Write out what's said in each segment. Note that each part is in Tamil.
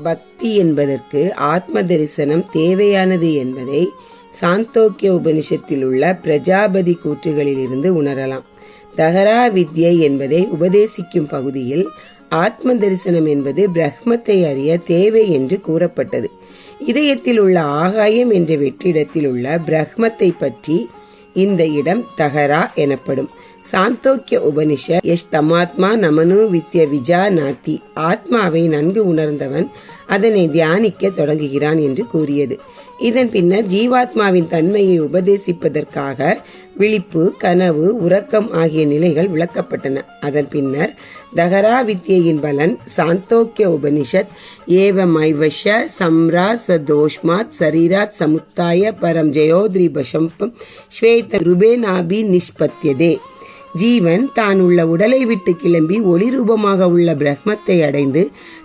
பக்தி என்பதற்கு ஆத்ம தரிசனம் தேவையானது என்பதை சாந்தோக்கிய உபனிஷத்தில் உள்ள பிரஜாபதி கூற்றுகளிலிருந்து உணரலாம். தகரா வித்யை என்பதை உபதேசிக்கும் பகுதியில் ஆத்ம தரிசனம் என்பது பிரம்மத்தை அறிய தேவை என்று கூறப்பட்டது. இதயத்தில் உள்ள ஆகாயம் என்ற வெற்றிடத்தில் உள்ள பிரம்மத்தை பற்றி இந்த இடம் தகரா எனப்படும். சாந்தோக்கிய உபனிஷத் எஸ் தமாத்மா நமனு வித்ய விஜா நாத்தி, ஆத்மாவை நன்கு உணர்ந்தவன் அதனை தியானிக்க தொடங்குகிறான் என்று கூறியது. இதன் பின்னர் ஜீவாத்மாவின் தன்மையை உபதேசிப்பதற்காக விழிப்பு, கனவு, உறக்கம் ஆகிய நிலைகள் விளக்கப்பட்டன. அதன் பின்னர் தகரா வித்யின் பலன் சாந்தோக்கிய உபனிஷத் ஏவமைவஷ சம்ராச தோஷ்மாத் சரீராத் சமுத்தாய பரம் ஜெயோத்ரி பசம்பம் ஸ்வேத ருபேனாபி நிஷ்பத்தியதே, ஜீவன் தான் உள்ள உடலை விட்டு கிளம்பி ஒளி ரூபமாக உள்ள பிரம்மத்தை அடைந்து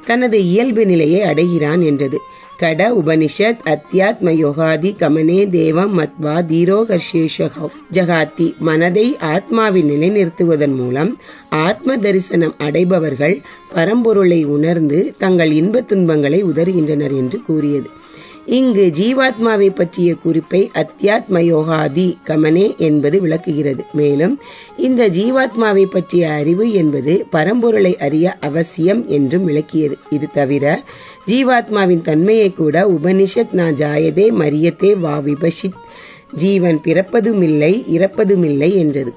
தனது இயல்பு நிலையை அடைகிறான் என்றது. கட உபனிஷத் அத்தியாத்ம யோகாதி கமனே தேவம் மத்வா தீரோகர்ஷேஷ ஜகாத்தி, மனதை ஆத்மாவில் நிலைநிறுத்துவதன் மூலம் ஆத்ம தரிசனம் அடைபவர்கள் பரம்பொருளை உணர்ந்து தங்கள் இன்ப துன்பங்களை உதறுகின்றனர் என்று கூறியது. இங்கு ஜீவாத்மாவை பற்றிய குறிப்பை அத்தியாத்ம யோகாதி கமனே என்பது விளக்குகிறது. மேலும் இந்த ஜீவாத்மாவை பற்றிய அறிவு என்பது பரம்பொருளை அறிய அவசியம் என்றும் விளக்கியது. இது தவிர ஜீவாத்மாவின் தன்மையை கூட உபனிஷத் நா ஜாயதே மரியத்தே வா விபஷித், ஜீவன் பிறப்பதுமில்லை இறப்பதுமில்லை என்றது.